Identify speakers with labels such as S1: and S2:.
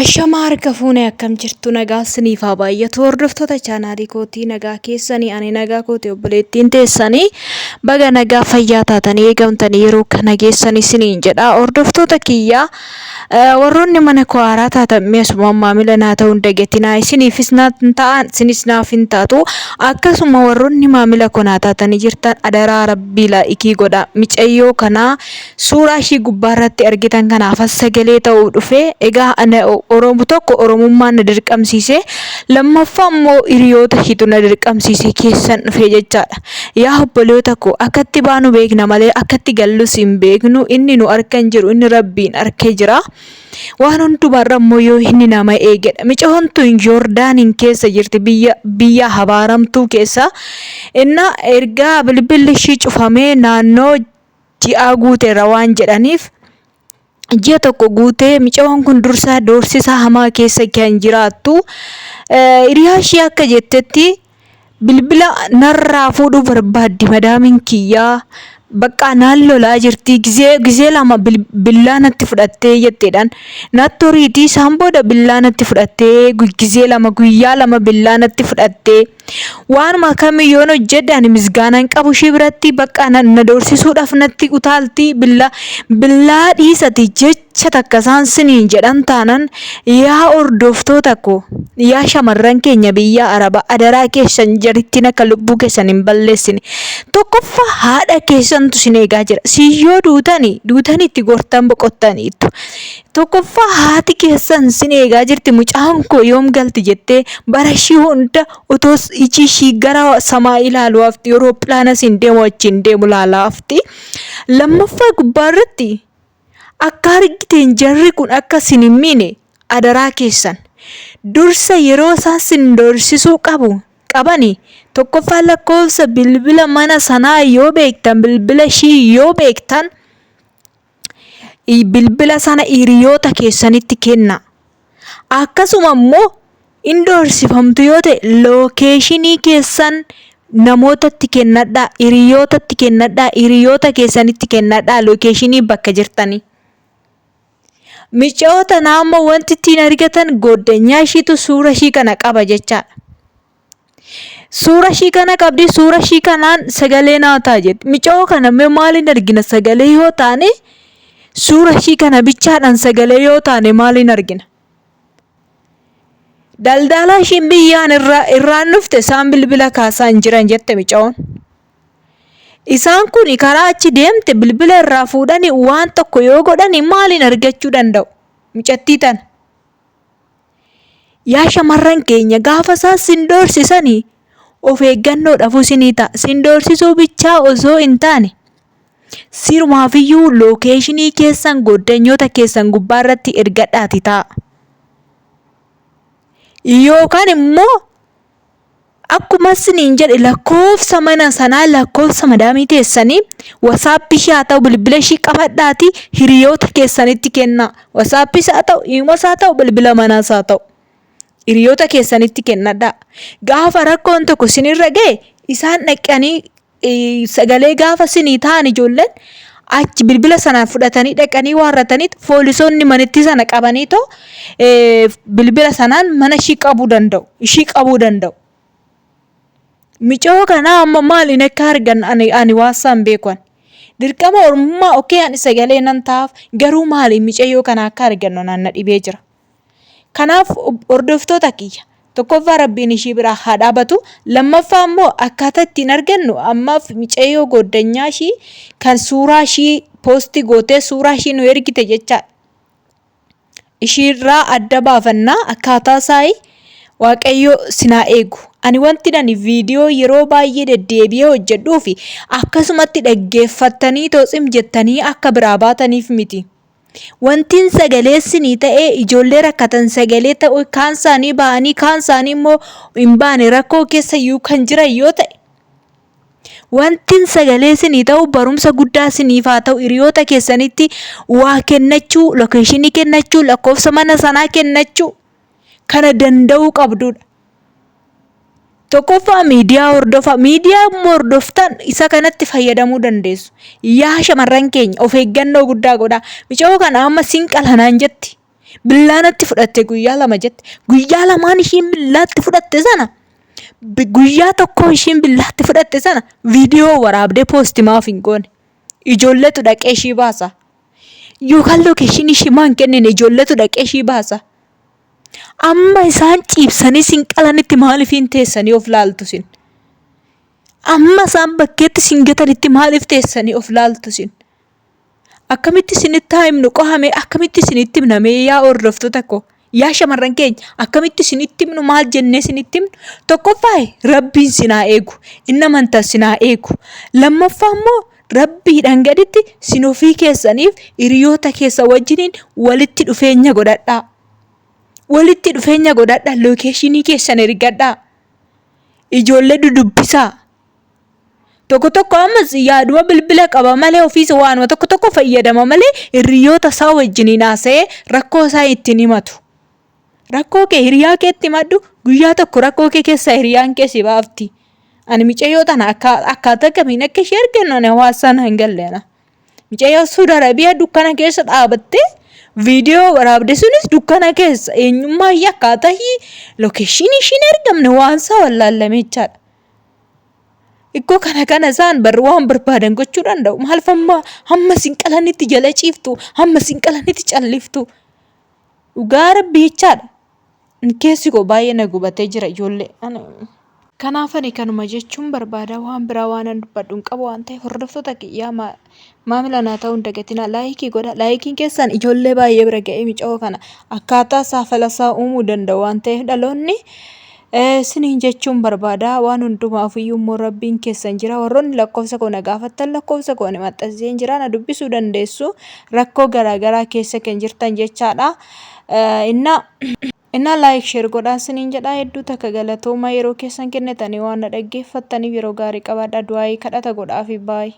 S1: Ashama harka fuunee akkam jirtu nagaa siniif haa baay'atu hordoftoota chaanaalii kootii nagaa keessanii ani nagaa kooti obboleettiin teessanii baga nagaa fayyaa taatanii eegamtanii yeroo kana geessanii siniin jedha hordoftoota kiyyaa warroonni mana koo haaraa taatan meesuma maamila naa ta'uun dagatinaa isiniifis naan ta'an sinis naaf hin taatu akkasuma warroonni maamila koo naa taatanii jirtan adaraa rabbii laa'ikii godha micayyoo kanaa suuraa ishii gubbaarratti argitan kanaaf sagalee ta'uu dhufe egaa ana Oromoo tokko Oromummaan na dirqamsiise lammaffaa immoo hiriyoota ishiitu na dirqamsiise keessan dhufe jechaadha. Yaa obboleewwan koo akkatti baanu beekna malee akkatti gallus hin beeknu inni nu arkan jiru inni rabbiin arkee jira. Waan hundumarra immoo yoo inni nama eegedha. Micoontu Joordaaniin keessa jirti biyya habaaramtuu keessa. Inna ergaa bilbilli ishii cufamee naannoo ji'a guuteera waan jedhaniif ji'a tokko guutee micoon kun dursaa doorsisa hamaa keessa kan jiraattu hiriyaa ishii akka jettetti bilbila narraa fuudhuu barbaaddi madaamin kiyyaa bakka naan lolaa jirti gizee lama billaa natti fudhattee jetteedhaan natti horiitii isaan booda billaa natti fudhattee gizee lama guyyaa lama billaa natti fudhattee waanuma kamiyyoon hojjedhaan misgaanaan qabu ishee biratti bakka na doorsisuudhaaf natti utaaltii billaa dhiisati jecha takka isaan siniin jedhan taanan yaa hordoftoota koo yaa shamarran keenya biyya araba adaraa keessan jarittiin akka lubbuu keessan hin balleessine tokkoffaa haadha keessantu sin eegaa jira siyyoo duutanii itti gortan boqottaniitu tokkoffaa haati keessan sin eegaa jirti mucaan koo yoom galti jettee bara ishii hunda otoo iji ishii gara samaa ilaaluu hafti yeroo pilaana siin deemu achiin deemu laalaa hafti lammaffaa gubbaarratti akka argiteen jarri kun akka sin hin miine adaraa keessan dursa yeroo isaan sin doorsisuu qabani tokkoffaa lakkoofsa bilbila mana sanaa yoo beektan bilbila ishii yoo beektan bilbila sana hiriyoota keessanitti kenna akkasuma immoo indoorsifamtu yoo ta'e lookeeshinii keessan namootatti kennadhaa hiriyootatti kennadhaa hiriyoota keessanitti kennadhaa lookeeshinii bakka jirtanii. Micoota naammoo wanti ittiin argatan goddanyaa ishiitu suura ishii kana qaba jechaadha. Suura ishii kana qabdi suura ishii kanaan sagalee naa ta'a jetti. Micoo kana maaliin argina sagalee yoo taane suura ishii kana bichaadhaan sagalee yoo taane maaliin argina? Daldala ishiin biyyaan irraan dhufte isaan bilbila kaasaa hin jiran jette micoon. Isaan kun karaa achi deemte bilbila irraa fuudhanii waan tokko yoo godhani maaliin argachuu danda'u? Micattii tana. Yaa shamarran keenya gaafa isaan sin doorsisanii of eeggannoodhaaf isinii ta'a. Sin doorsisuu bichaa osoo hin taane sirmaafiyyuu lookeeshinii keessan goddanyoota keessan gubbaarratti ergadhaati ta'a. Yookaan immoo akkuma siniin jedhe lakkoofsa mana sanaa lakkoofsa madaamii teessanii wasaappii ishii haa ta'u bilbila ishii qabadhaati hiriyoota keessanitti kenna. Wasaappis haa ta'u iimoos haa ta'u bilbila manaas haa ta'u hiriyoota keessanitti kennadhaa. Gaafa rakkoon tokko sinirra ga'e isaan dhaqanii sagalee gaafa sinii ta'an ijoolleen achi bilbila sana fudhatanii dhaqanii waarrataniit poolisoonni manitti sana qabanii too bilbila sanaan mana ishii qabuu danda'u. Micoo kana amma maaliin akka argan ani waasaan beekan. Dirqama ormummaa okee ani sagalee nan taaf garuu maaliin micayyoo kana akka argannu naan na dhibee jira. Kanaaf hordoftoota kiyya tokkoffaa rabbiin ishii biraa haa dhaabatu lammaffaa immoo akkaataa ittiin argannu ammaaf micayyoo goddanyaa ishii kan suuraa ishii poostii gootee suuraa ishii nu ergite jechaadha. Ishiirraa adda baafannaa akkaataa isaanii Waaqayyo sinaa eegu. Ani wanti dani viidiyoo yeroo baay'ee deddeebi'ee hojjedhuu fi akkasumatti dhaggeeffattanii toosim jettanii akka biraa baataniif miti. Wantiin sagalee sinii ta'ee ijoollee rakkatan sagalee ta'uu kaan isaanii ba'anii kaan isaanii immoo hin baane rakkoo keessa iyyuu kan jiran yoo ta'e. Wantiin sagalee sinii ta'u barumsa guddaa siniif haa ta'u hiriyoota keessanitti waa kennachuu lookeeshinii kennachuu lakkoofsa mana sanaa kennachuu kana danda'uu qabdudha. Tokkoffaa miidiyaa hordofaa miidiyaa hordoftan isa kanatti fayyadamuu dandeessu. Yaa shamarran keenya of eeggannoo guddaa godhaa. Micoo kana amma siin qalanaan jetti. Billaanatti fudhatte guyyaa lama jette. Guyyaa lamaan ishiin billaatti fudhatte sana. Guyyaa tokko ishiin billaatti fudhatte sana viidiyoo waraabdee poosti maaf hin goone. Ijoolletu dhaqee ishii baasa. Yookaan lokeeshin ishii maan kennine ijoolletu dhaqee ishii baasa. Amma isaan ciibsanii sin qalanitti maaliif hin teessanii of laaltu sin? Amma isaan bakkeetti sin gatanitti maaliif teessanii of laaltu sin? Akkamitti isinitti haa himnu qohame akkamitti isinitti himname yaa hordoftoota koo yaa shamarran keenya akkamitti isinitti himnu maal jennee isinitti himnu tokkoffaa rabbiin sinaa eegu inni amantaa sinaa eegu lammaffaa immoo rabbiidhaan gaditti sin ofii keessaniif hiriyoota keessa wajjiniin walitti dhufeenya godhadhaa. Walitti dhufeenya godhadhaa lookeeshinii keessan ergadhaa. Ijoollee dudubbisaa. Tokko ammas yaaduma bilbila qaba malee ofiisa waanuma tokko fayyadama malee hiriyoota isaa wajjiniin haasa'ee rakkoo isaa ittiin himatu. Rakkoo kee hiriyaa keetti himadhu guyyaa tokko rakkoo kee keessaa hiriyaan kee si baafti. Ani micayyoo tana akkaataa kamiin akka ishee argannu ani hawaasaan hin galleena. Micayyoo Suudi Arabiyaa dukkana keessa dhaabattee viidiyoo waraabde sunis dukkana keessa eenyummaa ishee akkaataa lookeeshinii ishiin argamne waan isaa wallaalame jechaadha. Ikkoo kana isaan barri waan barbaadan gochuu danda'u. Maalfammaa hamma sinqalanitti jala ciiftu hamma sinqalanitti calliftu. Dhugaa rabbii jechaadha. Keessi koo baay'ee na gubatee jira ijoollee. Kanaaf ani kanuma jechuun barbaada waan biraa waan an dubbadhu hin qabu waan ta'eef hordoftoota kiyyaa maamila naa ta'uu hin dagatinaa laayikii godha. Laayikiin keessan ijoollee baay'ee bira ga'ee micaa'oo kana akkaataa saafalasaa uumuu danda'u waan ta'eef dhaloonni siniin jechuun barbaada waan hundumaaf iyyuu immoo rabbiin keessan jira. Warroonni lakkoofsa koo na gaafattan lakkoofsa koo ni maxxanseen jira na dubbisuu dandeessu rakkoo garaagaraa keessa kan jirtan jechaadha. Inna like share godhaa siniin jedhaa hedduu takka galatooma yeroo keessan kennitanii waan na dhaggeeffattaniif yeroo gaarii qabaadha du'aa kadhata godhaa fi baay'ee.